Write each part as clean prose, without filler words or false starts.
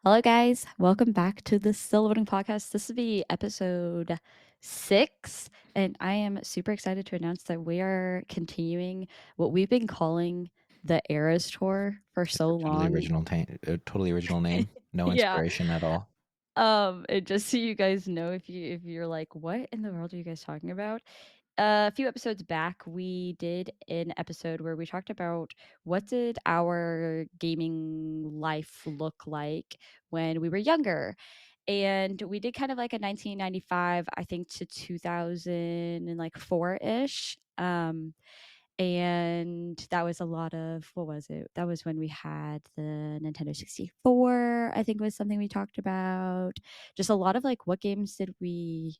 Hello, guys. Welcome back to the Still Loading podcast. This will be episode 6, and I am super excited to announce that we are continuing what we've been calling the Eras Tour for so long. Totally original name. No Yeah. inspiration at all. And just so you guys know, if you're like, what in the world are you guys talking about? A few episodes back, we did an episode where we talked about what did our gaming life look like when we were younger. And we did kind of like a 1995, I think, to 2004-ish. And that was a lot of, what was it? That was when we had the Nintendo 64, I think was something we talked about. Just a lot of like what games did we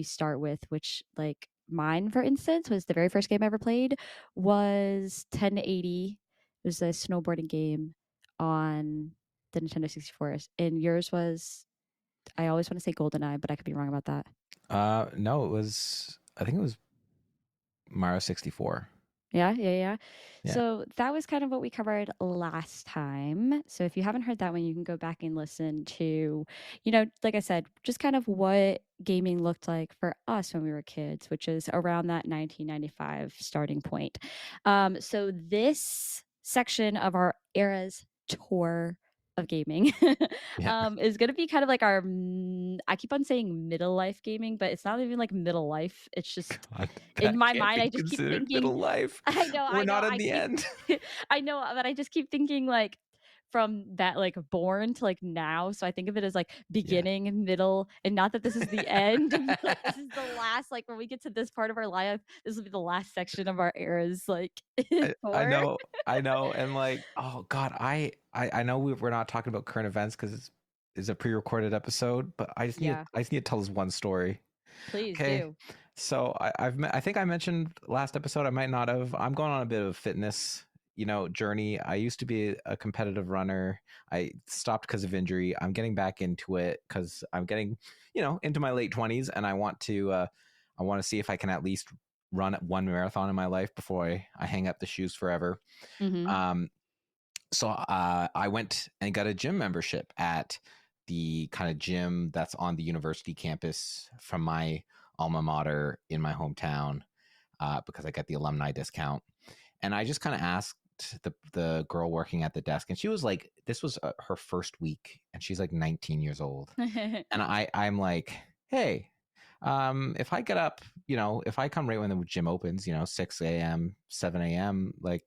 start with, which like mine, for instance, was the very first game I ever played was 1080. It was a snowboarding game on the Nintendo 64. And yours was, I always want to say GoldenEye, but I could be wrong about that. No, I think it was Mario 64. Yeah, yeah, yeah. Yeah. So that was kind of what we covered last time. So if you haven't heard that one, you can go back and listen to, like I said, just kind of what gaming looked like for us when we were kids, which is around that 1995 starting point. So this section of our era's tour of gaming Yeah. is going to be kind of like our, I keep on saying middle life gaming, but it's not even like middle life. It's just God, in that my can't mind, be I just keep considered thinking, middle life. I know, We're I know, not in the end. I know, but I just keep thinking like from that like born to like now. So I think of it as like Yeah. beginning, middle, and not that this is the end, but this is the last. Like when we get to this part of our life, this will be the last section of our era's like I tour. know, I know, and like, oh God, I know we're not talking about current events because it's a pre-recorded episode, but Yeah, I just need to tell this one story. please Okay, do. so I think I mentioned last episode. I might not have. I'm going on a bit of a fitness, journey. I used to be a competitive runner. I stopped because of injury. I'm getting back into it because I'm getting, into my late 20s, and I want to see if I can at least run one marathon in my life before I hang up the shoes forever. Mm-hmm. Um, so I went and got a gym membership at the kind of gym that's on the university campus from my alma mater in my hometown, because I get the alumni discount. And I just kind of asked the girl working at the desk, and she was like, this was her first week, and she's like 19 years old. And I'm like, hey, if I get up, if I come right when the gym opens, 6 a.m., 7 a.m., like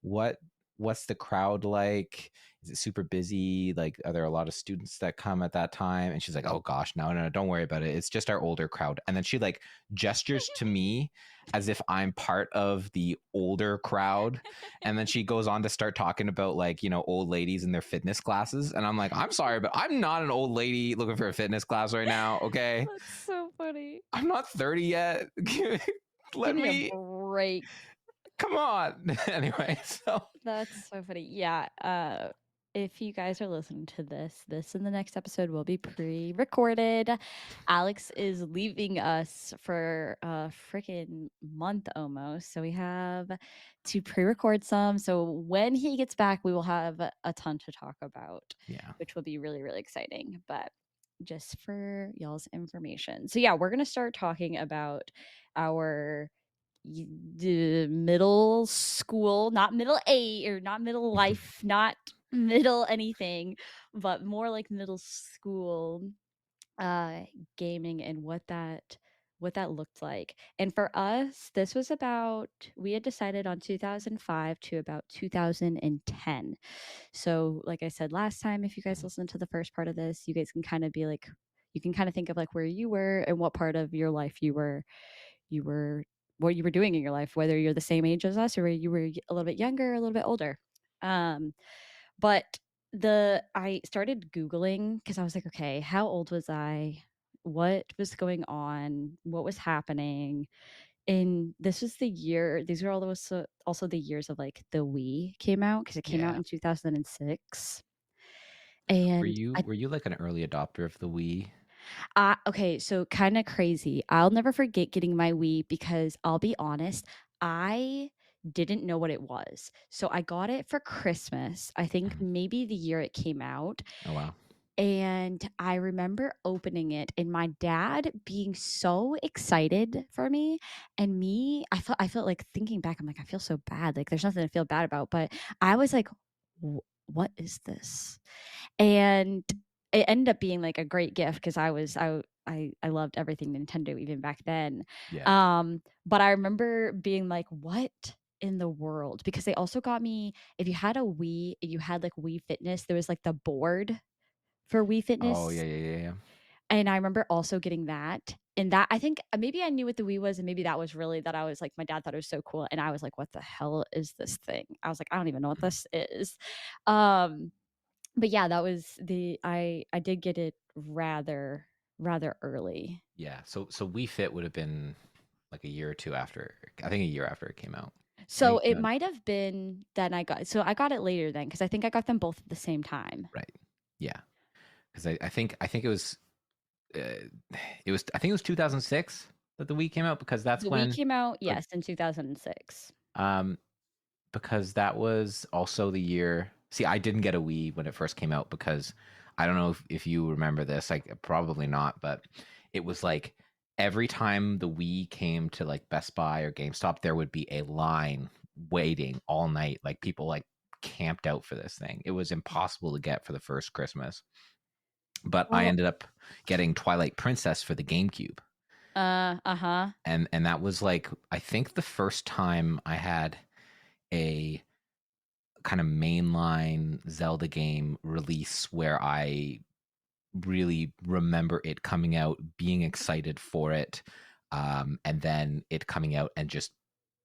what what's the crowd like? Is it super busy? Like, are there a lot of students that come at that time? And she's like, oh gosh, no, don't worry about it. It's just our older crowd. And then she like gestures to me as if I'm part of the older crowd. And then she goes on to start talking about like, old ladies in their fitness classes. And I'm like, I'm sorry, but I'm not an old lady looking for a fitness class right now. Okay. That's so funny. I'm not 30 yet. Give Let me a me, break. come on. Anyway, so That's so funny. Yeah. If you guys are listening to this in the next episode will be pre-recorded. Alex is leaving us for a freaking month almost. So we have to pre-record some. So when he gets back, we will have a ton to talk about, yeah. which will be really, really exciting. But just for y'all's information. So yeah, we're gonna start talking about our the middle school, not middle A or not middle life, not middle anything, but more like middle school uh gaming and what that looked like. And for us, this was about we had decided on 2005 to about 2010. So, like I said last time, if you guys listen to the first part of this, you guys can kind of be like you can kind of think of like where you were and what part of your life you were what you were doing in your life, whether you're the same age as us or you were a little bit younger, a little bit older. Um, but I started Googling because I was like, okay, how old was I? What was going on? What was happening? And this was the year, these were all those also the years of like the Wii came out because it came out Yeah. in 2006. Were And you were you like an early adopter of the Wii? Okay, so kind of crazy. I'll never forget getting my Wii because I'll be honest, I didn't know what it was. So I got it for Christmas. I think Mhm. maybe the year it came out. Oh wow. And I remember opening it and my dad being so excited for me, and me, I felt like, thinking back, I'm like, I feel so bad. Like there's nothing to feel bad about, but I was like, what is this? And it ended up being like a great gift because I loved everything Nintendo even back then. Yeah. But I remember being like, what in the world? Because they also got me, if you had a Wii, you had like Wii Fitness, there was like the board for Wii Oh yeah, Fitness. yeah, yeah, yeah. And I remember also getting that. And that, I think maybe I knew what the Wii was, and maybe that was really that I was like, my dad thought it was so cool. And I was like, what the hell is this thing? I was like, I don't even know what Mhm. this is. Um, but yeah, that was I did get it rather early. Yeah. So We Fit would have been like a year or two after. I think a year after it came out. I So think it it came out. might have been that I got it later then because I think I got them both at the same time. Right. Yeah. Because I think uh, I think it was 2006 that the Wii came out because that's The Wii when came out, like yes, in 2006. um because that was also the year. See, I didn't get a Wii when it first came out because I don't know if you remember this, like probably not, but it was like every time the Wii came to like Best Buy or GameStop, there would be a line waiting all night. Like people like camped out for this thing. It was impossible to get for the first Christmas. But I Well, ended up getting Twilight Princess for the GameCube. uh-huh. And that was like I think the first time I had a kind of mainline Zelda game release where I really remember it coming out, being excited for it, and then it coming out and just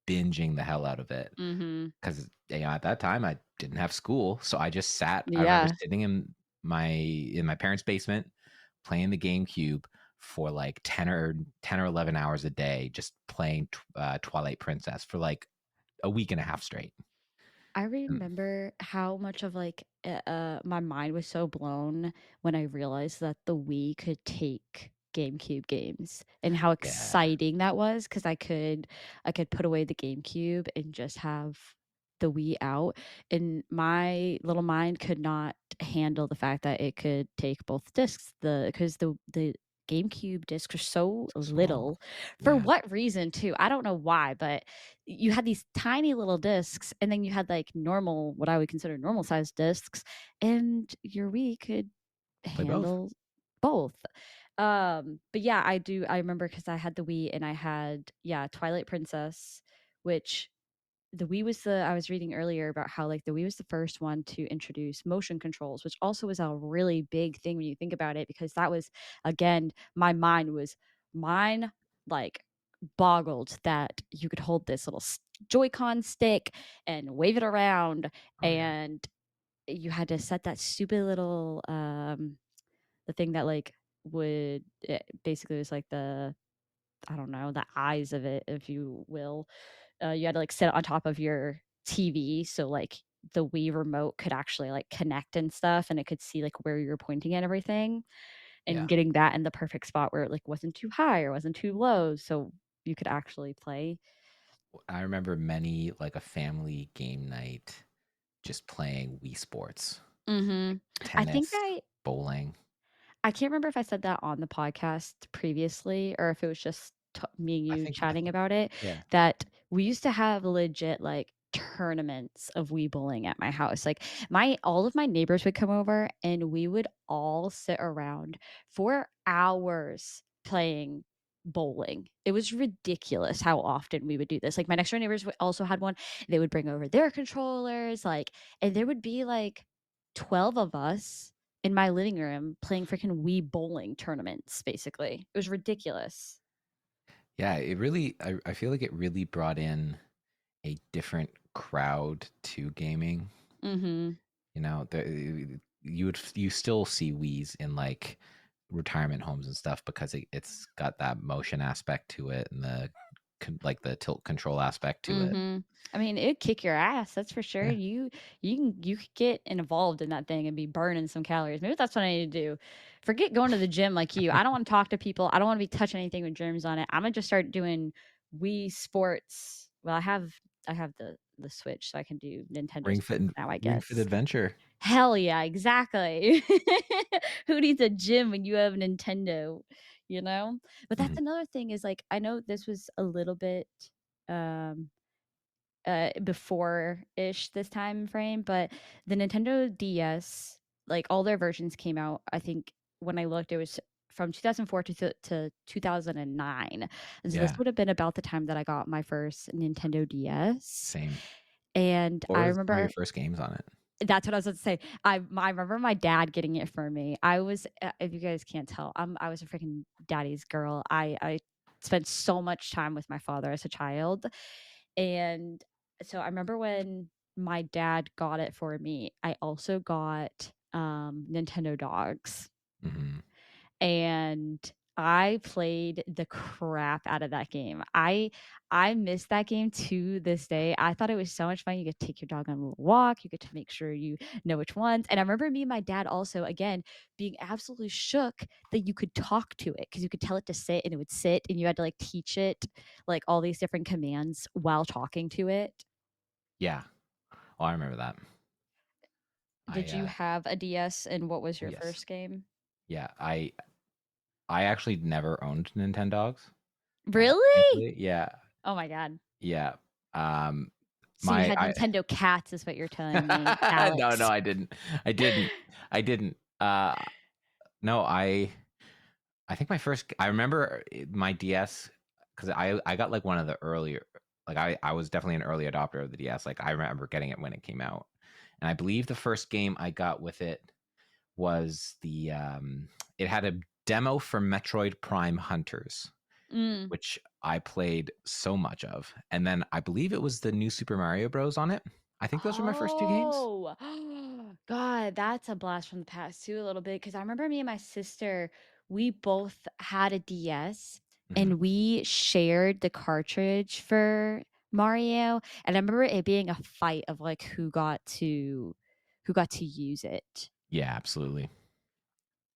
binging the hell out of it. Mhm. Because at that time I didn't have school, so I just sat. I remember Yeah. sitting in my parents' basement playing the GameCube for like 10 or 11 hours a day, just playing Twilight Princess for like a week and a half straight. I And remember how much of like my mind was so blown when I realized that the Wii could take GameCube games and how yeah, exciting that was because I could put away the GameCube and just have the Wii out, and my little mind could not handle the fact that it could take both discs, the because the GameCube discs are so so small. little. For Yeah. what reason too? I don't know why, but you had these tiny little discs, and then you had like normal, what I would consider normal sized discs, and your Wii could Play both. handle both. But yeah, I remember because I had the Wii and I had, yeah, Twilight Princess, which the Wii was the I was reading earlier about how like the Wii was the first one to introduce motion controls, which also was a really big thing when you think about it, because that was, again, mine like boggled that you could hold this little Joy-Con stick and wave it around, Oh yeah. and you had to set that stupid little the thing that like would, it basically was like the, I don't know, the eyes of it, if you will. You had to like sit on top of your TV, so like the Wii remote could actually like connect and stuff, and it could see like where you're pointing at everything, and Yeah. getting that in the perfect spot where it like wasn't too high or wasn't too low, so you could actually play. I remember many like a family game night just playing Wii Sports, Mhm. I think tennis, bowling. I can't remember if I said that on the podcast previously or if it was just me and I you think I chatting think about it, yeah. that we used to have legit like tournaments of Wii bowling at my house. Like my all of my neighbors would come over and we would all sit around for hours playing bowling. It was ridiculous how often we would do this. Like my next door neighbors also had one. They would bring over their controllers, like, and there would be like 12 of us in my living room playing freaking Wii bowling tournaments, basically. It was ridiculous. Yeah, it really I feel like it really brought in a different crowd to gaming. Mhm. You still see Wii's in like retirement homes and stuff because it's got that motion aspect to it and like the tilt control aspect to it. Mhm. I mean, it'd kick your ass, that's for sure. Yeah. You could get involved in that thing and be burning some calories. Maybe that's what I need to do. Forget going to the gym like you. I don't wanna talk to people. I don't wanna be touching anything with germs on it. Imma just start doing Wii Sports. Well, I have the Switch, so I can do Nintendo Ring Fit Sports now, I Ring Fit guess. Adventure. Hell yeah, exactly. Who needs a gym when you have a Nintendo, you know? But that's Mhm. another thing is, like, I know this was a little bit, um, before-ish this time frame, but the Nintendo DS, like, all their versions came out, I think when I looked, it was from 2004 to 2009, and so this Yeah, would have been about the time that I got my first Nintendo DS, same. and What I was some of your remember first games on it? that's what I was about to say. I remember my dad getting it for me. I was, if you guys can't tell, I was a freaking daddy's girl. I spent so much time with my father as a child, and so I remember when my dad got it for me. I also got Nintendo Dogs, Mhm. and I played the crap out of that game. I miss that game to this day. I thought it was so much fun. You could take your dog on a little walk. You get to make sure you know which ones. And I remember me and my dad also, again, being absolutely shook that you could talk to it because you could tell it to sit and it would sit, and you had to like teach it like all these different commands while talking to it. Yeah. Oh, I remember that. I Did you have a DS, and what was oh your yes. first game? Yeah, I actually never owned Nintendogs, Really? thankfully. Yeah. Oh my god. Yeah. Um So you my had I Nintendo cats is what you're telling me, No, Alex. I didn't. I didn't. I didn't. No, I think my first I remember my DS cuz I got like one of the earlier like I was definitely an early adopter of the DS. Like I remember getting it when it came out. And I believe the first game I got with it was it had a demo for Metroid Prime Hunters, Mm. which I played so much of. And then I believe it was the new Super Mario Bros on it. I think those were my first two games. Oh, God, that's a blast from the past too, a little bit. Because I remember me and my sister, we both had a DS Mhm. and we shared the cartridge for Mario. And I remember it being a fight of like who got to use it. Yeah, absolutely.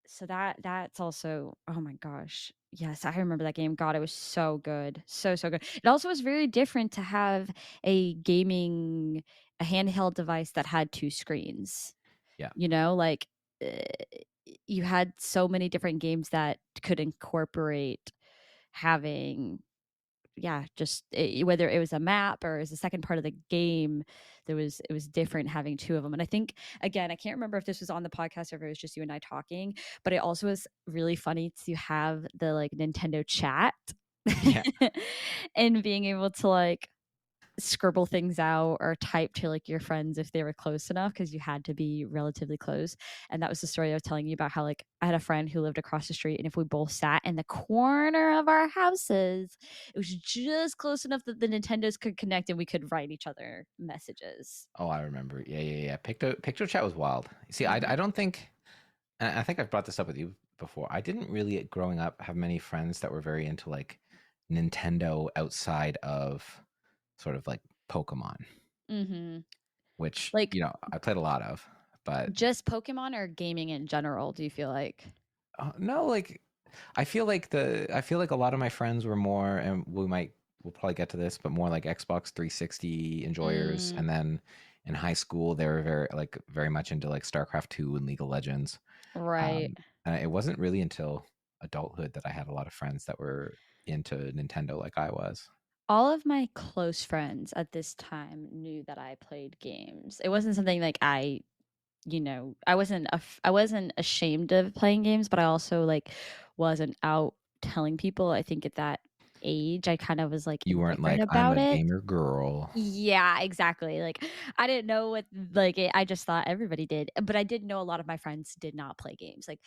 So that's also, oh my gosh. Yes, I remember that game. God, it was so good. So, so good. It also was very different to have a handheld device that had two screens. Yeah. You know, like uh, you had so many different games that could incorporate having, yeah, just whether it was a map or as a second part of the game, it was different having two of them. And I think, again, I can't remember if this was on the podcast or if it was just you and I talking, but it also was really funny to have the like Nintendo chat Yeah. and being able to like scribble things out or type to like your friends if they were close enough because you had to be relatively close. And that was the story I was telling you about how like I had a friend who lived across the street, and if we both sat in the corner of our houses, it was just close enough that the Nintendos could connect and we could write each other messages. Oh, I remember. Yeah, yeah, yeah. Picto Chat was wild. See, Hmm. I don't think, and I think I've brought this up with you before. I didn't really, growing up, have many friends that were very into like Nintendo outside of sort of like Pokemon, Hmm. which, Like I played a lot of. But just Pokemon or gaming in general, do you feel like? no, like I feel like a lot of my friends were more, and we'll probably get to this, but more like Xbox 360 enjoyers. Mm, And then in high school, they were very much into like StarCraft 2 and League of Legends. right. And it wasn't really until adulthood that I had a lot of friends that were into Nintendo like I was. All of my close friends at this time knew that I played games. It wasn't something like I wasn't ashamed of playing games, but I also like wasn't out telling people. I think at that age I kind of was like You weren't indifferent like, I'm about a it. gamer girl. Yeah, exactly. Like I didn't know what like I just thought everybody did, but I did know a lot of my friends did not play games. Like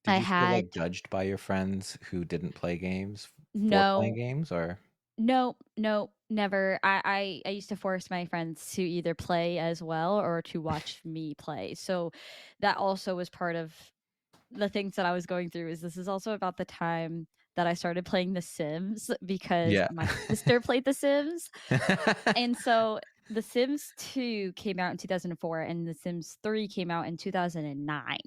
Did I you feel had like judged by your friends who didn't play games for playing no. games, or No, no, never. I used to force my friends to either play as well or to watch me play. So that also was part of the things that I was going through. Is this is also about the time that I started playing The Sims because yeah. my sister played The Sims. And so The Sims 2 came out in 2004 and The Sims 3 came out in 2009.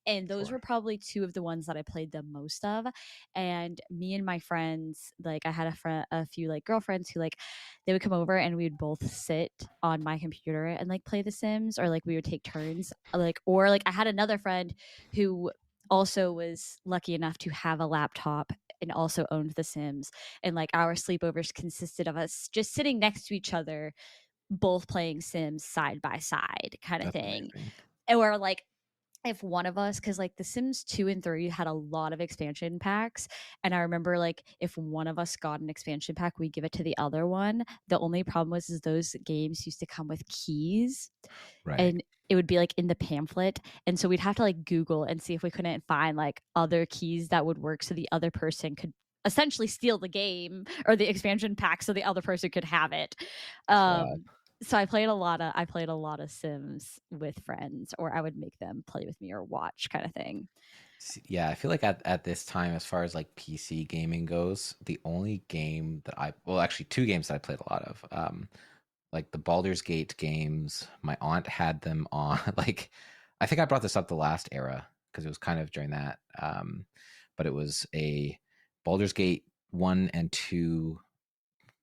And those were Sure. probably two of the ones that I played the most of. And me and my friends, like I had a few like girlfriends who like they would come over and we would both sit on my computer and like play The Sims, or like we would take turns. Like or like I had another friend who also was lucky enough to have a laptop and also owned The Sims. And like our sleepovers consisted of us just sitting next to each other, both playing Sims side by side kind of That's thing. amazing. Or like if one of us, because like the Sims 2 and 3 had a lot of expansion packs. And I remember like if one of us got an expansion pack, we give it to the other one. The only problem was is those games used to come with keys, Right. and it would be like in the pamphlet. And so we'd have to like Google and see if we couldn't find like other keys that would work so the other person could essentially steal the game or the expansion pack so the other person could have it. That's wild. So I played a lot of Sims with friends, or I would make them play with me or watch kind of thing. Yeah, I feel like at this time, as far as like PC gaming goes, the only game that well, actually, two games that I played a lot of, like the Baldur's Gate games. My aunt had them on. Like, I think I brought this up the last era because it was kind of during that. But it was a Baldur's Gate 1 and 2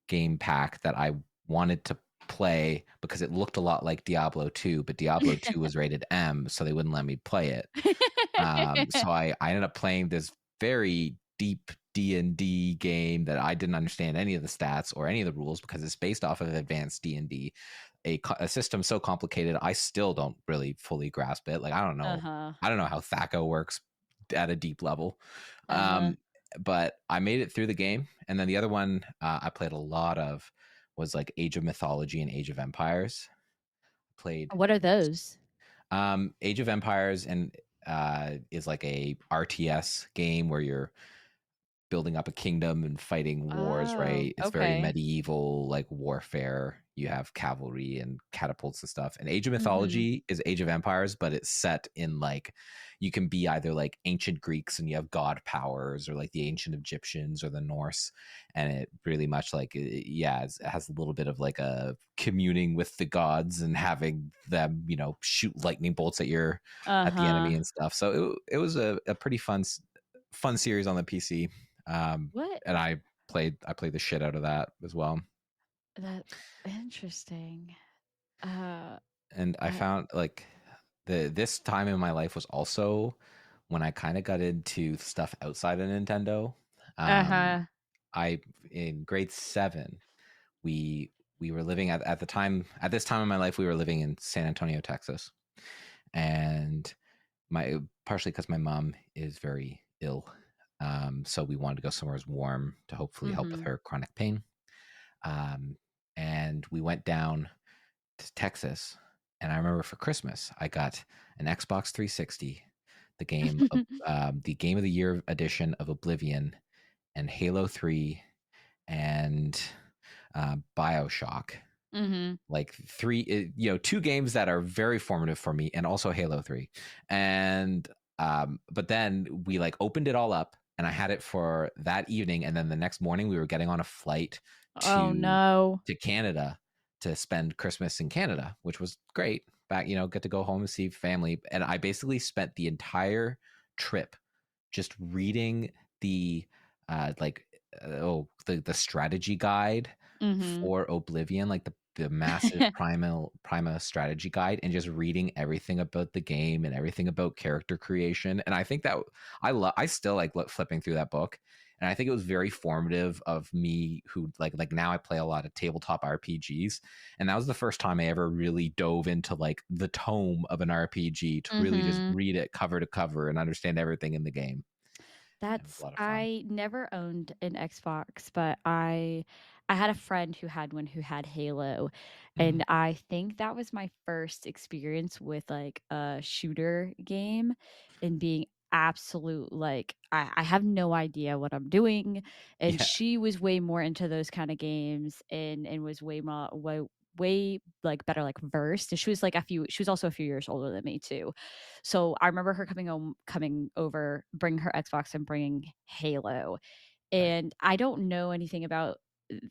game pack that I wanted to play because it looked a lot like Diablo 2, but Diablo 2 was rated M, so they wouldn't let me play it. So I ended up playing this very deep D&D game that I didn't understand any of the stats or any of the rules because it's based off of advanced D&D, a system so complicated I still don't really fully grasp it. Like Uh-huh. I don't know how THACO works at a deep level. Uh-huh. Um, but I made it through the game, and then the other one I played a lot of was like Age of Mythology and Age of Empires. Played What are those? Age of Empires and is like a RTS game where you're building up a kingdom and fighting wars, Oh, right? It's very okay. medieval, like warfare. You have cavalry and catapults and stuff. And Age of Mhm. Mythology is Age of Empires, but it's set in like you can be either like ancient Greeks and you have god powers, or like the ancient Egyptians or the Norse. And it really much like, yeah, it has a little bit of like a communing with the gods and having them, shoot lightning bolts at the Uh-huh. enemy and stuff. So it was a pretty fun series on the PC. um, What? and I played the shit out of that as well. That interesting. Uh, And I I found like this time in my life was also when I kind of got into stuff outside of Nintendo. Um, Uh-huh. I in grade 7 we were living at the time at this time in my life we were living in San Antonio, Texas, and my partially because my mom is very ill. So we wanted to go somewhere warm to hopefully help with Mhm. her chronic pain. Um, and we went down to Texas. And I remember for Christmas, I got an Xbox 360, the Game of the Year edition of Oblivion, and Halo 3, and Bioshock. Mhm. Like two games that are very formative for me, and also Halo 3. And but then we like opened it all up, and I had it for that evening, and then the next morning we were getting on a flight Oh, to no. Canada to spend Christmas in Canada, which was great. Back, get to go home and see family. And I basically spent the entire trip just reading the like the strategy guide Mhm. for Oblivion, like the massive Prima strategy guide, and just reading everything about the game and everything about character creation. And I think that I still like flipping through that book. And I think it was very formative of me, who like now I play a lot of tabletop RPGs, and that was the first time I ever really dove into like the tome of an RPG to really just Mhm. read it cover to cover and understand everything in the game. And it was a That's lot of fun. I never owned an Xbox, but I had a friend who had one who had Halo, Mm. and I think that was my first experience with like a shooter game and being absolute like I have no idea what I'm doing. And Yeah, she was way more into those kind of games and was way like better like versed. And she was also a few years older than me too. So I remember her coming over, bringing her Xbox and bringing Halo. right. And I don't know anything about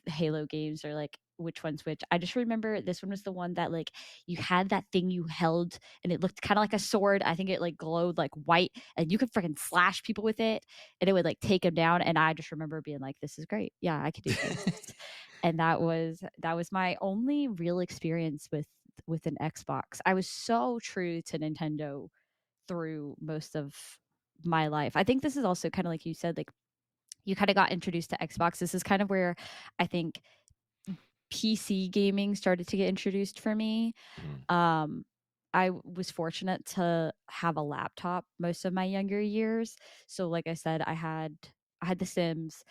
Halo games or like which one's which. I just remember this one was the one that, like, you had that thing you held and it looked kinda like a sword. I think it, like, glowed, like, white, and you could freaking slash people with it, and it would, like, take them down, and I just remember being like, "This is great. Yeah, I could do this." And that was my only real experience with an Xbox. I was so true to Nintendo through most of my life. I think this is also kinda like you said, like, you kinda got introduced to Xbox. This is kind of where I think PC gaming started to get introduced for me. Mhm. Um, I was fortunate to have a laptop most of my younger years. So like I said, I had The Sims,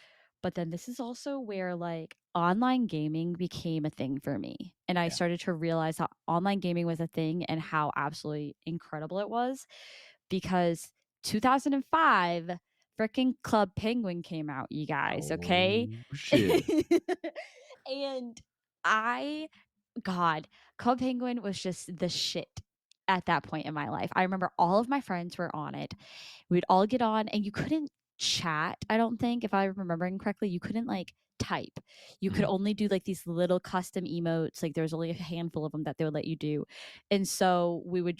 but then this is also where like online gaming became a thing for me. And I Yeah. started to realize how online gaming was a thing and how absolutely incredible it was because 2005 freaking Club Penguin came out, you guys, okay? Oh shit. And I God, Club Penguin was just the shit at that point in my life. I remember all of my friends were on it. We'd all get on and you couldn't chat, I don't think, if I'm remembering correctly. You couldn't like type. You could Mhm. only do like these little custom emotes. Like there was only a handful of them that they would let you do. And so we would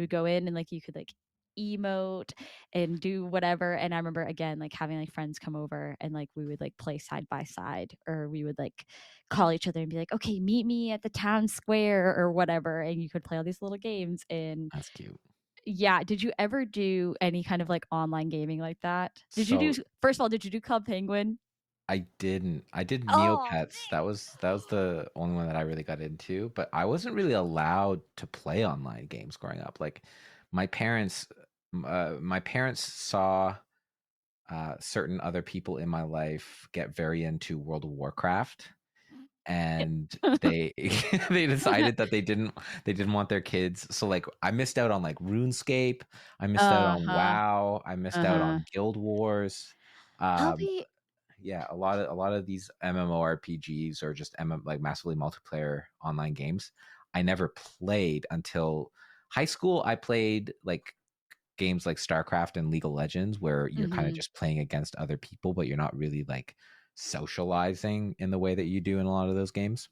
go in and like you could like emote and do whatever. And I remember again like having like friends come over and like we would like play side by side or we would like call each other and be like, okay, meet me at the town square or whatever. And you could play all these little games. And That's cute. yeah, did you ever do any kind of like online gaming like that? So First of all, did you do Club Penguin? I didn't. I did Oh, Neopets. That was the only one that I really got into, but I wasn't really allowed to play online games growing up. Like my parents my parents saw certain other people in my life get very into World of Warcraft, and they they decided that they didn't want their kids. So like I missed out on like RuneScape, I missed out on Uh-huh, WoW, I missed out uh-huh. on Guild Wars. I'll Um, be yeah, a lot of these MMORPGs or just like massively multiplayer online games, I never played until high school. I played like games like StarCraft and League of Legends where you're kind of Mhm. just playing against other people, but you're not really like socializing in the way that you do in a lot of those games.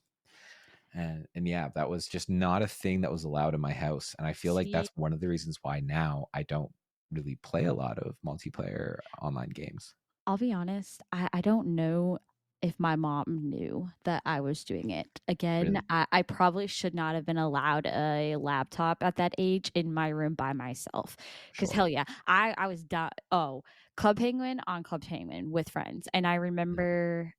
And yeah, that was just not a thing that was allowed in my house. And I feel like See, that's one of the reasons why now I don't really play a lot of multiplayer online games. I'll be honest, I don't know if my mom knew that I was doing it. Again, Really? I probably should not have been allowed a laptop at that age in my room by myself. Because Sure. hell yeah, I was oh, Club Penguin on Club Penguin with friends. And I Mhm. remember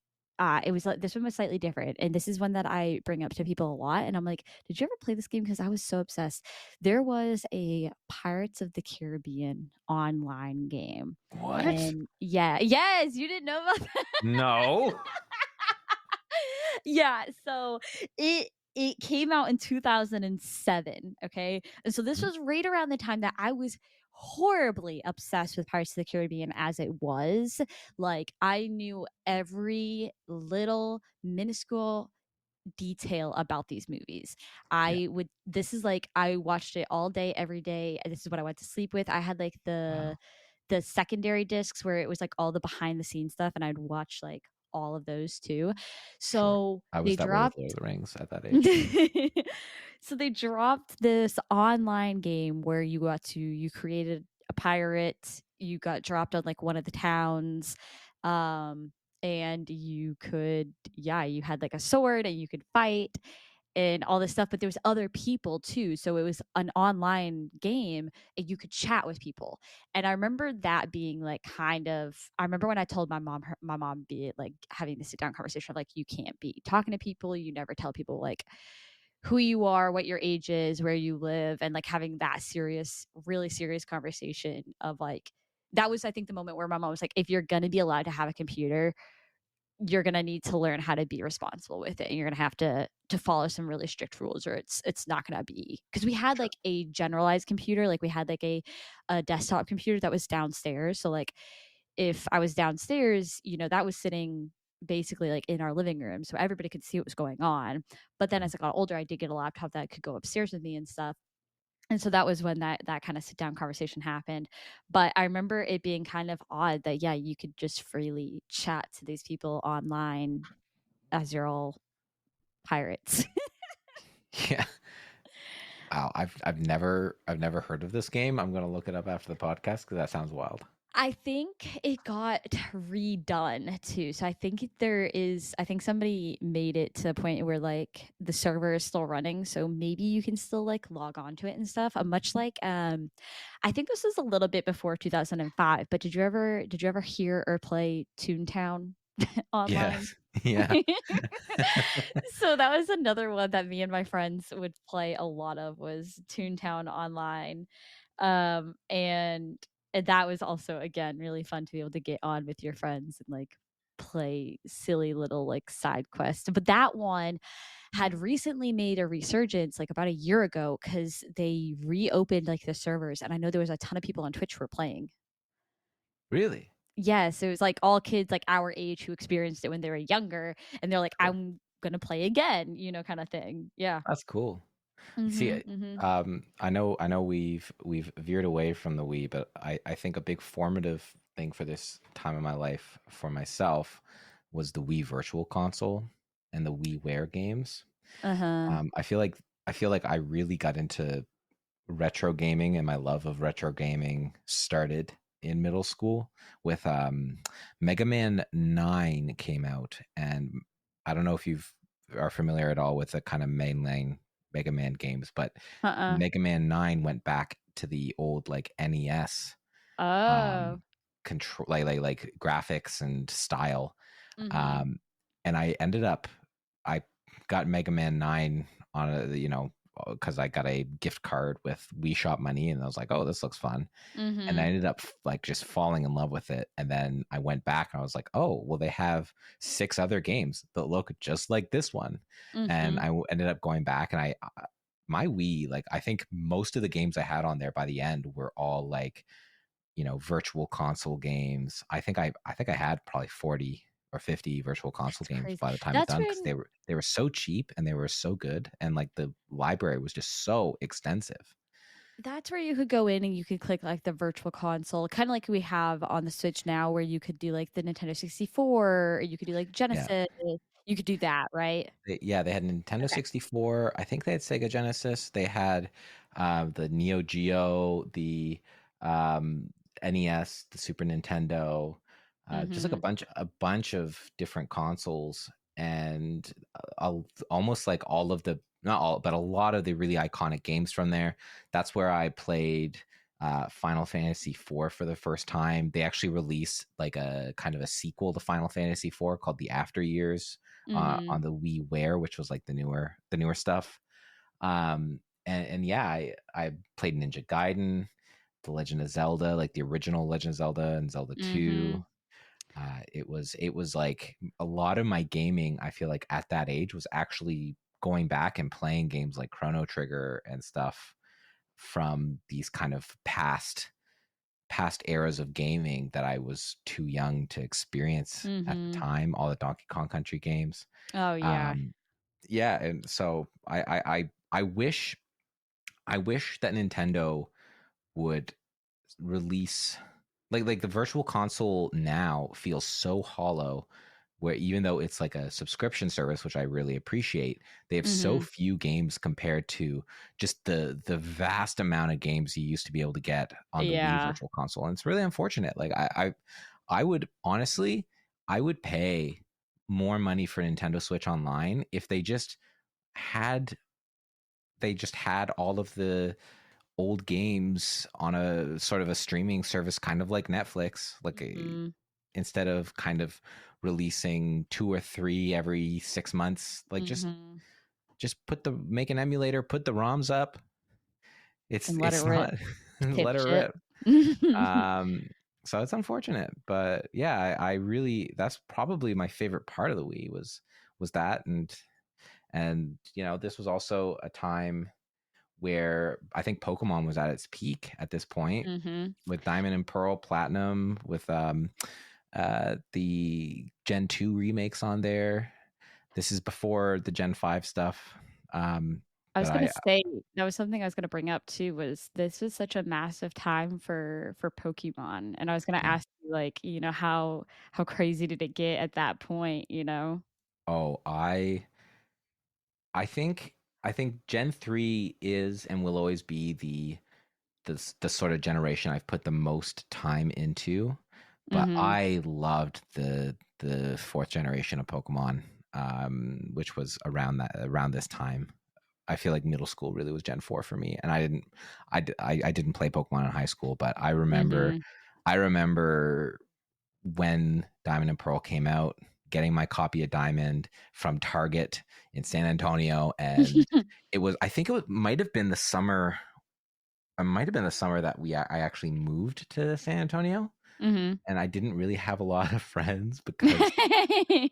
it was like this one was slightly different. And this is one that I bring up to people a lot. And I'm like, did you ever play this game? Because I was so obsessed. There was a Pirates of the Caribbean online game What? and yeah, yes, you didn't know about that? No. Yeah, so it came out in 2007, okay? And so this Mhm. was right around the time that I was horribly obsessed with Pirates of the Caribbean as it was. Like, I knew every little minuscule detail about these movies. Yeah. This is like I watched it all day every day. And this is what I went to sleep with. I had like Wow. the secondary discs where it was like all the behind the scenes stuff and I'd watch like all of those too. Sure. So I was they that way with dropped Lord of the Rings at that age. so they dropped this online game where you created a pirate, you got dropped on like one of the towns, um, and you could yeah, you had like a sword and you could fight and all this stuff, but there was other people too. So it was an online game and you could chat with people. And I remember that being like kind of I remember when I told my mom be like having the sit down conversation of like you can't be talking to people, you never tell people like who you are, what your age is, where you live, and like having that serious, really serious conversation of like that was I think the moment where my mom was like, if you're gonna be allowed to have a computer, you're gonna need to learn how to be responsible with it. And you're gonna have to follow some really strict rules or it's not gonna be because we had Sure. like a generalized computer, like we had like a desktop computer that was downstairs. So like if I was downstairs, that was sitting basically like in our living room. So everybody could see what was going on. But then Mhm. as I got older, I did get a laptop that could go upstairs with me and stuff. And so that was when that kind of sit down conversation happened. But I remember it being kind of odd that yeah, you could just freely chat to these people online as you're all pirates. Yeah. Wow, I've never heard of this game. I'm gonna look it up after the podcast because that sounds wild. I think it got redone too. So I think there is, I think somebody made it to the point where like the server is still running. So maybe you can still like log on to it and stuff. Much like, I think this is a little bit before 2005, but did you ever hear or play Toontown online? Yes. Yeah. So that was another one that me and my friends would play a lot of was Toontown online. And that was also again really fun to be able to get on with your friends and like play silly little like side quests. But that one had recently made a resurgence like about a year ago because they reopened like the servers, and I know there was a ton of people on Twitch who were playing. Really? Yes, it was like all kids like our age who experienced it when they were younger, and they're like, Yeah. "I'm gonna play again," kind of thing. Yeah. That's cool. See, Mhm, mhm. I know we've veered away from the Wii, but I think a big formative thing for this time in my life for myself was the Wii Virtual Console and the WiiWare games. Uh-huh. I feel like I really got into retro gaming, and my love of retro gaming started in middle school with Mega Man 9 came out, and I don't know if you are familiar at all with the kind of mainline Mega Man games, but Uh-uh. Mega Man 9 went back to the old like NES Oh. um control like graphics and style. Mhm. um and I ended up I got Mega Man 9 on a, because I got a gift card with Wii Shop money, and I was like, oh, this looks fun. And I Mhm. ended up like just falling in love with it. And then I went back and I was like, oh, well, they have six other games that look just like this one. And Mhm. ended up going back, and my Wii, like, I think most of the games I had on there by the end were all like, virtual console games. I think I had probably 40 or 50 virtual console That's games crazy. by the time it's That's done, because when they were so cheap and they were so good, and like the library was just so extensive. that's where you could go in and you could click like the virtual console, kind of like we have on the Switch now, where you could do like the Nintendo 64, or you could do like Yeah. Genesis. You could do that, right? Yeah, they had Nintendo Okay. 64. I think they had Sega Genesis. They had the Neo Geo, the um, NES, the Super Nintendo, just like Mhm. a bunch of different consoles, and almost like all of the, not all, but a lot of the really iconic games from there. That's where I played Final Fantasy IV for the first time. They actually released like a kind of a sequel to Final Fantasy IV called The After Years on Mhm. the WiiWare, which was like the newer stuff. And yeah, I played Ninja Gaiden, The Legend of Zelda, like the original Legend of Zelda and Zelda 2. Mhm. It was like a lot of my gaming, I feel like at that age, was actually going back and playing games like Chrono Trigger and stuff from these kind of past eras of gaming that I was too young to experience at the Mhm. time, all the Donkey Kong Country games. Oh yeah. Um, yeah, and so I wish that Nintendo would release like the virtual console now feels so hollow, where even though it's like a subscription service, which I really appreciate, they have so Mhm. few games compared to just the vast amount of games you used to be able to get on the Wii Yeah. virtual console. And it's really unfortunate. Like I would honestly, I would pay more money for Nintendo Switch Online if had they just had all of the old games on a sort of a streaming service, kind of like Netflix, Mhm. instead of kind of releasing two or three every 6 months. Like Mhm. just make an emulator, put the ROMs up. And let it It's rip. not Tip let her shit. rip. Um, so it's unfortunate, but yeah, I really, that's probably my favorite part of the Wii was that. And this was also a time where I think Pokemon was at its peak at this point, Mhm. with Diamond and Pearl, Platinum, with the Gen 2 remakes on there. This is before the Gen 5 stuff. I But was gonna say that was something I was gonna bring up too, was this was such a massive time for Pokemon, and I was gonna yeah. ask you, like, how crazy did it get at that point, you know? Oh, I think I think Gen 3 is and will always be the sort of generation I've put the most time into. But Mhm. I loved the fourth generation of Pokemon, which was around this time. I feel like middle school really was Gen 4 for me, and I didn't play Pokemon in high school, but Mhm. I remember when Diamond and Pearl came out, getting my copy of Diamond from Target in San Antonio, and I think might have been the summer. It might have been the summer that I actually moved to San Antonio, Mhm. and I didn't really have a lot of friends because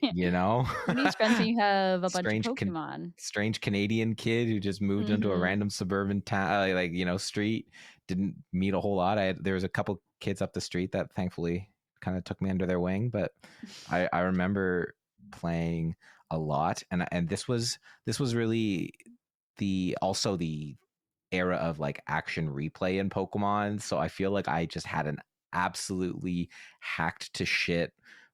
you know Who needs friends when you have a bunch of strange Pokemon? strange Canadian kid who just moved into a Mhm. random suburban town, like street. Didn't meet a whole lot. There was a couple kids up the street that thankfully kind of took me under their wing, but I remember playing a lot, and this was really the era of like action replay in Pokemon. So I feel like I just had an absolutely hacked to shit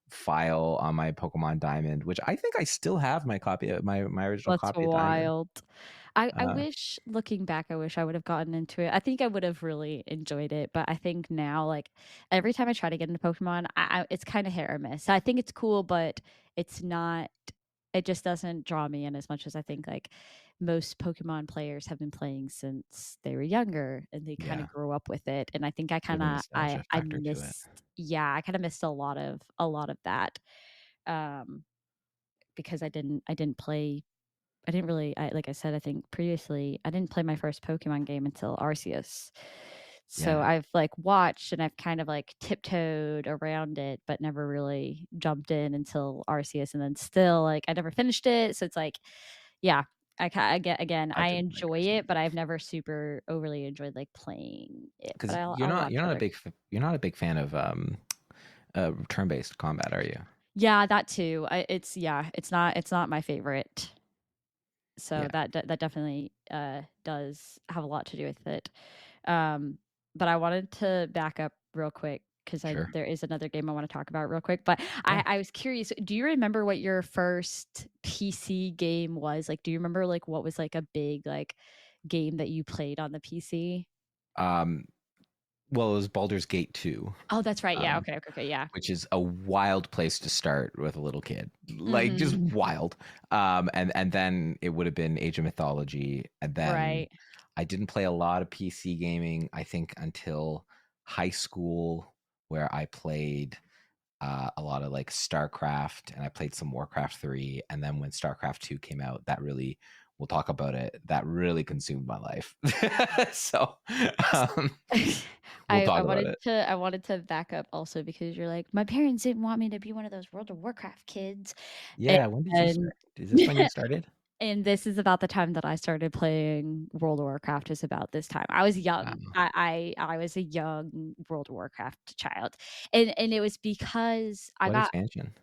file on my Pokemon Diamond, which I think I still have my copy of my original That's copy of Diamond. wild. I Uh, wish looking back, I wish I would have gotten into it. I think I would have really enjoyed it, but I think now, like, every time I try to get into Pokemon, it's kinda hit or miss. I think it's cool, but it's not it just doesn't draw me in as much as I think, like, most Pokemon players have been playing since they were younger, and they kinda yeah, grew up with it, and I think there's a nostalgia I factor to it. missed yeah, I kinda missed a lot of that, um, because I didn't play I didn't really like I said, I think previously, I didn't play my first Pokemon game until Arceus. So Yeah, I've, like, watched and I've kind of, like, tiptoed around it, but never really jumped in until Arceus, and then still, like, I never finished it, so it's like, yeah, I get again, I I didn't like enjoy it, Arceus but I've never super overly enjoyed, like, playing it, but because I'll watch other you're not a big fan of turn based combat, are you? Yeah, that too. It's not my favorite. So Yeah, that definitely, does have a lot to do with it. Um, but I wanted to back up real quick because I sure. there is another game I wanna talk about real quick, but Yeah. I was curious, do you remember what your first PC game was? Like, do you remember, like, what was, like, a big, like, game that you played on the PC? Um, well, it was Baldur's Gate 2. Oh, that's right, yeah, Um, okay, yeah. which is a wild place to start with a little kid, like just Mhm. wild. And then it would have been Age of Mythology, and then Right. I didn't play a lot of PC gaming, I think, until high school, where I played a lot of like StarCraft, and I played some Warcraft 3, and then when StarCraft 2 came out, that really, we'll talk about it, that really consumed my life. So um, we'll talk about it. I wanted to back up also because you're like, "My parents didn't want me to be one of those World of Warcraft kids." Yeah, when did you And start? Is this when you started? and this is about the time that I started playing World of Warcraft is about this time. I was young. Wow. I was a young World of Warcraft child. And it was because I What got expansion?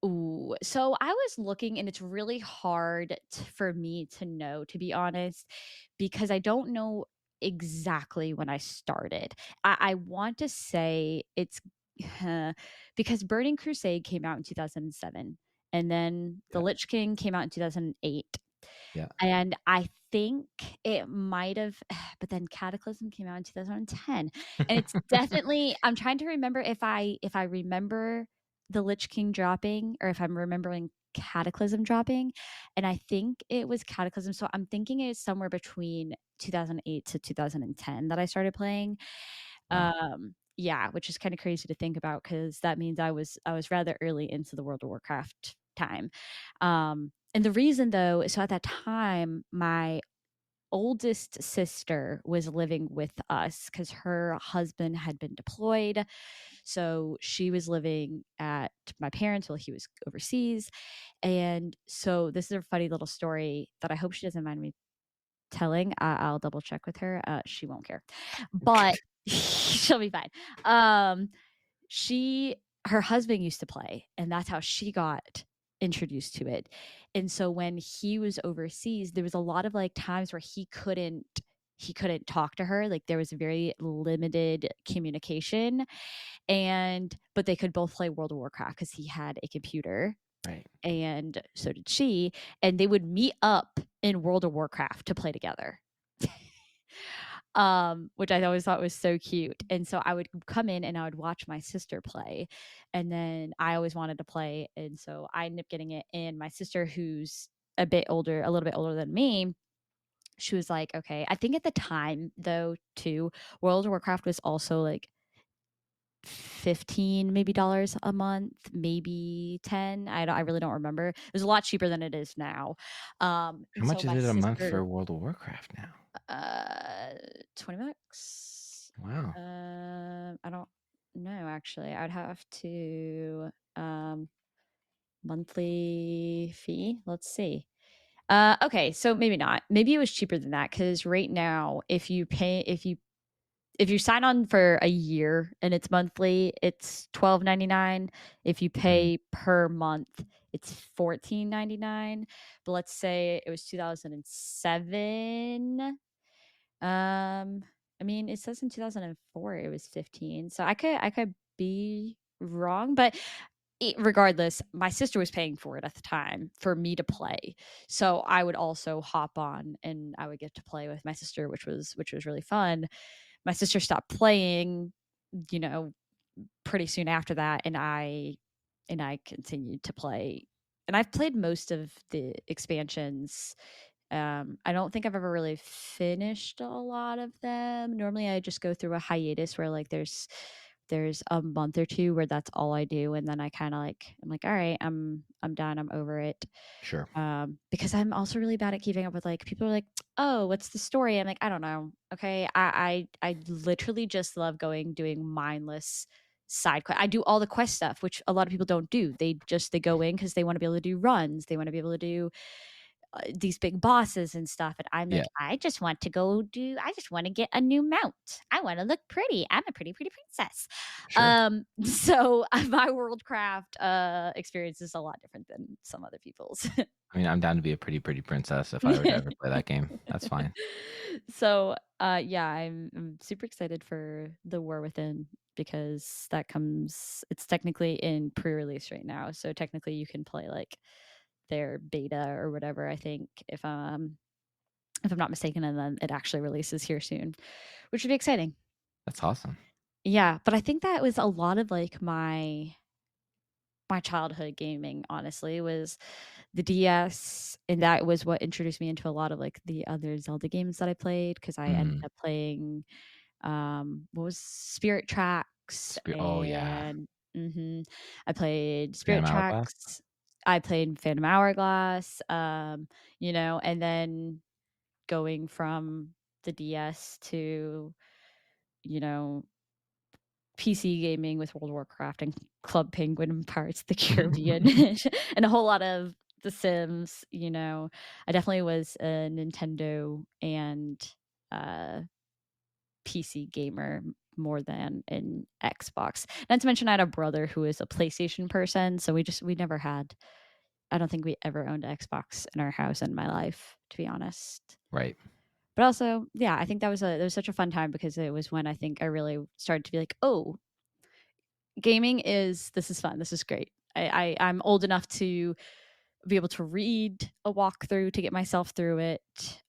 ooh, so I was looking and it's really hard for me to know, to be honest, because I don't know exactly when I started. I want to say it's because Burning Crusade came out in 2007 and then The Yeah. Lich King came out in 2008. Yeah. And I think it might have but then Cataclysm came out in 2010. And it's definitely I'm trying to remember if I remember The Lich King dropping or if I'm remembering Cataclysm dropping, and I think it was Cataclysm, so I'm thinking it's somewhere between 2008 to 2010 that I started playing. Wow. Yeah, which is kinda crazy to think about because that means I was rather early into the World of Warcraft time. And the reason though so at that time, my oldest sister was living with us because her husband had been deployed, so she was living at my parents while he was overseas, and so this is a funny little story that I hope she doesn't mind me telling. I'll double check with her, she won't care, but she'll be fine. Um, she her husband used to play, and that's how she got introduced to it. And so when he was overseas, there was a lot of, like, times where he couldn't talk to her, like, there was very limited communication, and but they could both play World of Warcraft because he had a computer. Right. and so did she, and they would meet up in World of Warcraft to play together. Which I always thought was so cute. And so I would come in and I would watch my sister play. And then I always wanted to play. And so I ended up getting it. And my sister, who's a little bit older than me, she was like, okay. I think at the time, though, too, World of Warcraft was also like 15 maybe dollars a month, maybe 10. I really don't remember. It was a lot cheaper than it is now. How And so much is my it a month sister for World of Warcraft now? uh, $20. Wow. I don't know actually. I'd have to monthly fee. Let's see. Okay, so maybe not. Maybe it was cheaper than that because right now, if you sign on for a year and it's monthly, it's $12.99. If you Mhm. pay per month, it's $14.99. But let's say it was 2007. I mean, it says in 2004 it was 15. So I could be wrong, but regardless, my sister was paying for it at the time for me to play. So I would also hop on and I would get to play with my sister, which was really fun. My sister stopped playing, you know, pretty soon after that, and I continued to play. And I've played most of the expansions. I don't think I've ever really finished a lot of them. Normally, I just go through a hiatus where like there's a month or two where that's all I do, and then I kind of like I'm like, all right, I'm done. I'm over it. Sure. Because I'm also really bad at keeping up with like people are like, oh, what's the story? I'm like, I don't know. Okay, I literally just love doing mindless side quest. I do all the quest stuff, which a lot of people don't do. They go in because they want to be able to do runs. They want to be able to do these big bosses and stuff. And I'm Yeah. like, I just want to go do. I just want to get a new mount. I want to look pretty. I'm a pretty, pretty princess. Sure. So my Worldcraft experience is a lot different than some other people's. I mean, I'm down to be a pretty pretty princess if I were to ever play that game. That's fine. So yeah, I'm super excited for the War Within because it's technically in pre-release right now. So technically you can play like their beta or whatever, I think, if I'm not mistaken, and then it actually releases here soon, which would be exciting. That's awesome. Yeah, but I think that was a lot of like my childhood gaming, honestly, was the DS, and that was what introduced me into a lot of like the other Zelda games that I played because I ended Mm. up playing what was Spirit Tracks Oh yeah, and I played Spirit Phantom Hourglass. Tracks. I played Phantom Hourglass, and then going from the DS to, you know, PC gaming with World of Warcraft and Club Penguin and Pirates of the Caribbean and a whole lot of The Sims. I definitely was a Nintendo and uh, PC gamer more than an Xbox. Not to mention, I had a brother who is a PlayStation person, so we never had. I don't think we ever owned an Xbox in our house in my life, to be honest. Right. But also, yeah, I think that was such a fun time because it was when I think I really started to be like, oh, this is fun. This is great. I'm old enough to be able to read a walkthrough to get myself through it.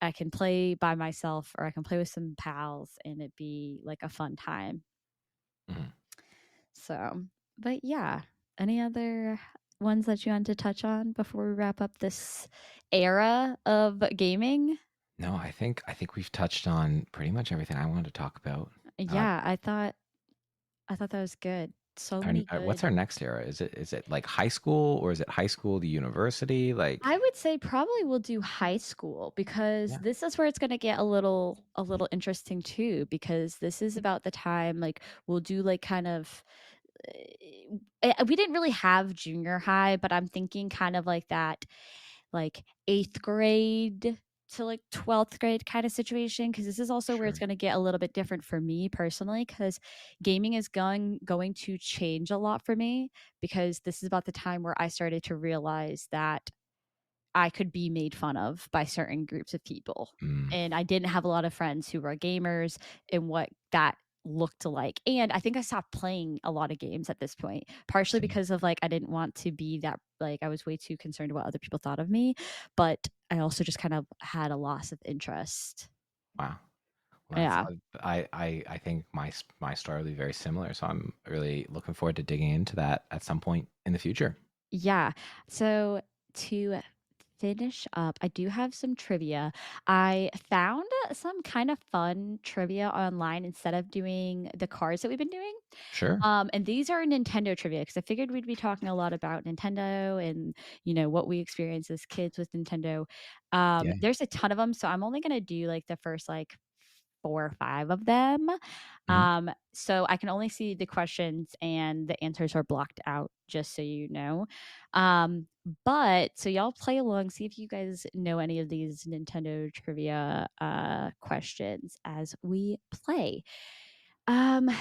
I can play by myself or I can play with some pals and it be like a fun time. Mhm. So, but yeah, any other ones that you want to touch on before we wrap up this era of gaming? No, I think we've touched on pretty much everything I wanted to talk about. Uh, Yeah, I thought that was good. So many what's good. our next era? Is it like high school or is it high school to university? I Like, would say probably we'll do high school because yeah, this is where it's going to get a little interesting too because this is about the time like we'll do like kind of we didn't really have junior high, but I'm thinking kind of like that like 8th grade to like 12th grade kind of situation because this is also where it's sure. going to get a little bit different for me personally because gaming is going to change a lot for me because this is about the time where I started to realize that I could be made fun of by certain groups of people. Mm, And I didn't have a lot of friends who were gamers and what that looked like. And I think I stopped playing a lot of games at this point, partially Same. because of like I didn't want to be that like I was way too concerned what other people thought of me, but I also just kind of had a loss of interest. Wow. Well, that's Yeah. I think my story will be very similar. So I'm really looking forward to digging into that at some point in the future. Yeah. So to finish up, I do have some trivia. I found some kind of fun trivia online instead of doing the cards that we've been doing. Sure. And these are Nintendo trivia because I figured we'd be talking a lot about Nintendo and what we experience as kids with Nintendo. Yeah. There's a ton of them, so I'm only gonna do like the first like 4 or 5 of them. Mhm. So I can only see the questions and the answers are blocked out, just so you know. Um, but so y'all play along, see if you guys know any of these Nintendo trivia questions as we play.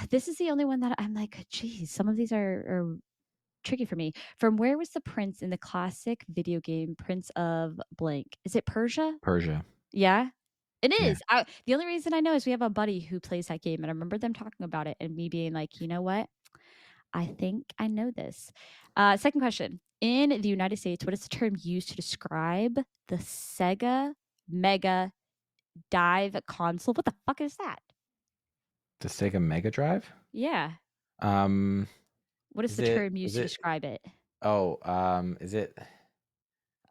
This is the only one that I'm like, geez, some of these are tricky for me. From where was the prince in the classic video game Prince of Blank? Is it Persia? Persia. Yeah, it Yeah. is. The only reason I know is we have a buddy who plays that game, and I remember them talking about it and me being like, you know what? I think I know this. Second question. In the United States, what is the term used to describe the Sega Mega Dive console? What the fuck is that? The Sega Mega Drive? Yeah. Um, What is is the it term is used to it describe it? oh,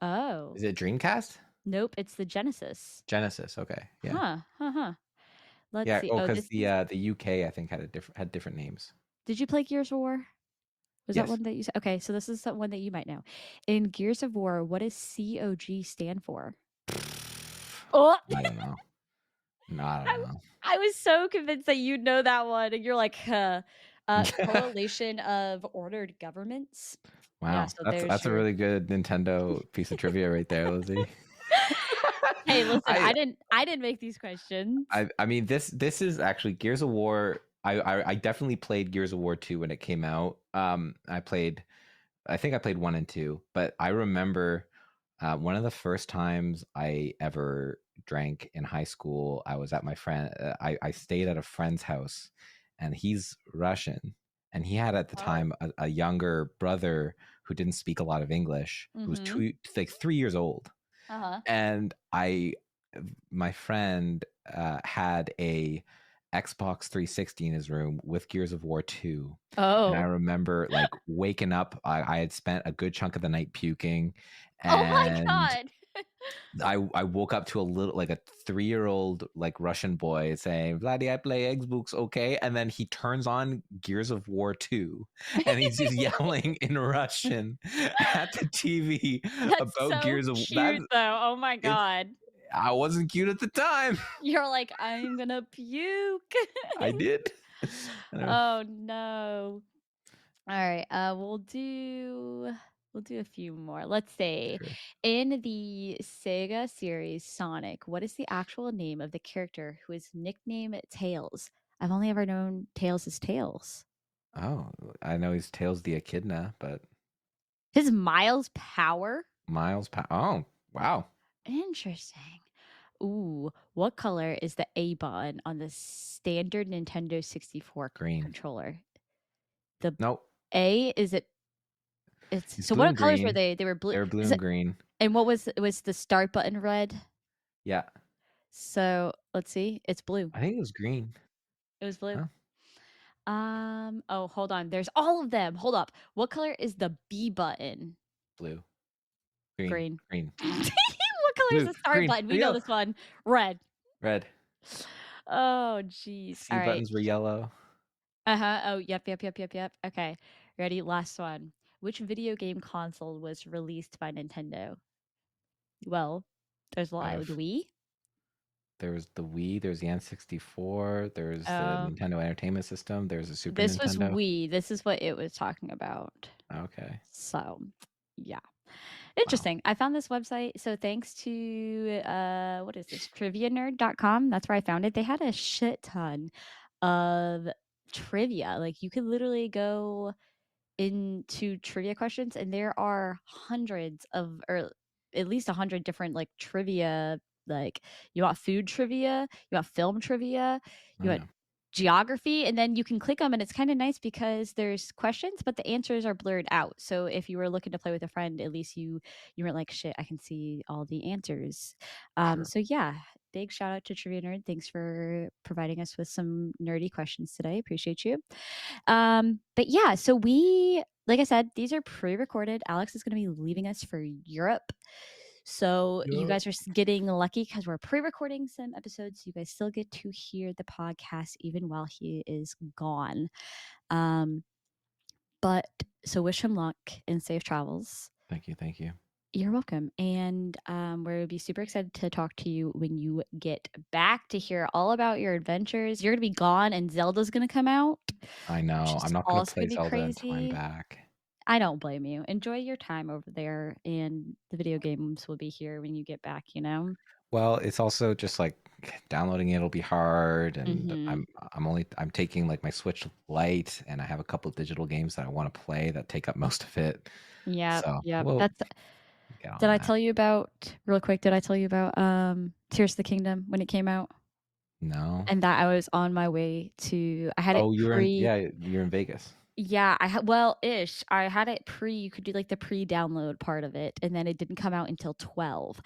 Oh. is it Dreamcast? Nope, it's the Genesis. Genesis. Okay. Yeah. Huh. Huh. Huh. Let's Yeah. see. Oh, Oh, because this is. the UK I think had different names. Did you play Gears of War? Was that Yes. one that you said? Okay, so this is the one that you might know. In Gears of War, what does COG stand for? Oh, I don't know. No, I don't I, know. I was so convinced that you'd know that one, and you're like, huh. Coalition of Ordered Governments. Yeah, Wow, so that's there's that's a your. really good Nintendo piece of trivia right there, Lizzie. Hey, listen, I I didn't make these questions. I mean this is actually Gears of War. I definitely played Gears of War 2 when it came out. I think I played 1 and 2, but I remember one of the first times I ever drank in high school. I was at my friend. I stayed at a friend's house, and he's Russian, and he had at the Oh. time a younger brother who didn't speak a lot of English, who was Mm-hmm. two like 3 years old, Uh-huh. and my friend had a Xbox 360 in his room with Gears of War 2. And I Oh. remember like waking up, I had spent a good chunk of the night puking, Oh my and god. I woke up to a little like a 3-year-old like Russian boy saying, Vladdy, I play Xbox, okay? And then he turns on Gears of War 2 and he's just yelling in Russian at the TV That's about so Gears of that. cute though. Oh my It's god. I wasn't cute at the time. You're like, "I'm gonna puke." I did. I don't know. Oh, no. Alright, we'll do a few more. Let's see. Sure. In the Sega series Sonic, what is the actual name of the character who is nicknamed Tails? I've only ever known Tails as Tails. Oh, I know he's Tails the Echidna, but His Miles Power? Oh, wow. Interesting. Ooh, what color is the A button on the standard Nintendo 64 Green. controller? The Nope. A is it it's He's so blue what and colors were green. they? They were blue. They were blue Is and it green. and what was the start button red? Yeah. So, let's see. It's blue. I think it was green. It was blue. Huh? Oh, hold on. There's all of them. Hold up. What color is the B button? Blue. Green. Green. Green. What color is Blue. the start Green. button? We know Yellow. this one. Red. Red. Oh, jeez. C All right. buttons were yellow. Uh-huh. Oh, yep, yep, yep, yep, yep. Okay. Ready? Last one. Which video game console was released by Nintendo? Well, there's a lot. The Of Wii? There was the Wii, there's the N64, there's the Oh, Nintendo Entertainment System, there's the Super this was Nintendo. Wii. This is what it was talking about. Okay. So, yeah. Wow. Interesting. I found this website. So thanks to what is this? Trivianerd.com. That's where I found it. They had a shit ton of trivia. Like you could literally go into trivia questions and there are hundreds of or at least 100 different like trivia, like you want food trivia, you want film trivia, Oh you want yeah. geography, and then you can click them, and it's kind of nice because there's questions but the answers are blurred out, so if you were looking to play with a friend, at least you weren't like, shit, I can see all the answers. Sure. So yeah, big shout out to Trivia Nerd. Thanks for providing us with some nerdy questions today. Appreciate you. But yeah, so we, like I said, these are pre-recorded. Alex is going to be leaving us for Europe. So you Yeah. guys are getting lucky because we're pre-recording some episodes. You guys still get to hear the podcast even while he is gone. Um, but so wish him luck and safe travels. Thank you. Thank you. You're welcome. And we'll be super excited to talk to you when you get back to hear all about your adventures. You're going to be gone and Zelda's going to come out, I which know. is I'm not going to also play going to be Zelda until I'm crazy. back. I don't blame you. Enjoy your time over there, and the video games will be here when you get back, you know? Well, it's also just like downloading it'll be hard, and Mhm. I'm taking like my Switch Lite, and I have a couple of digital games that I want to play that take up most of it. Yep, So yep. we'll That's get Did on I that. tell you about real quick, did I tell you about, Tears of the Kingdom when it came out? No. And that I was on my way to I had it Oh, pre you're in Vegas. Yeah, I had well, ish. I had it pre you could do, like, the pre-download part of it, and then it didn't come out until 12.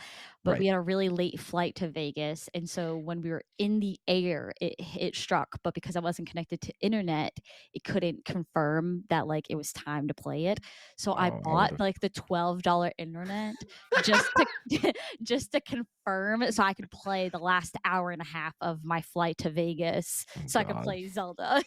But we Right. had a really late flight to Vegas, and so when we were in the air, it struck, but because I wasn't connected to internet, it couldn't confirm that, like, it was time to play it. So I Oh, I would bought, have. like, the $12 internet just to just to confirm so I could play the last hour and a half of my flight to Vegas Oh so I could God. play Zelda.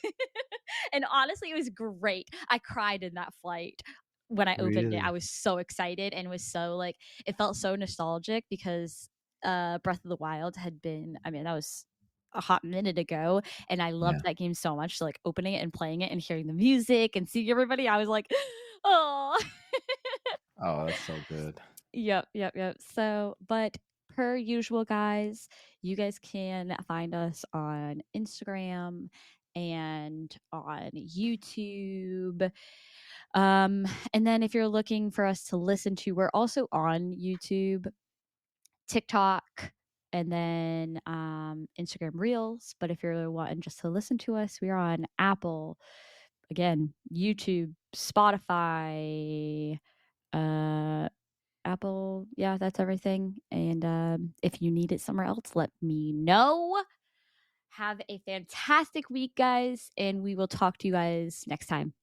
And honestly, it was great. I cried in that flight when I opened it. I Really? was so excited and was so like it felt so nostalgic because Breath of the Wild had been, I mean, that was a hot minute ago and I loved Yeah. that game so much. So like opening it and playing it and hearing the music and seeing everybody, I was like, oh. Oh, that's so good. Yep, yep, yep. So, but per usual, guys, you guys can find us on Instagram and on YouTube. And then if you're looking for us to listen to, we're also on YouTube, TikTok, and then Instagram Reels. But if you're wanting just to listen to us, we are on Apple, again, YouTube, Spotify, uh Apple, yeah, that's everything. And if you need it somewhere else, let me know. Have a fantastic week, guys, and we will talk to you guys next time.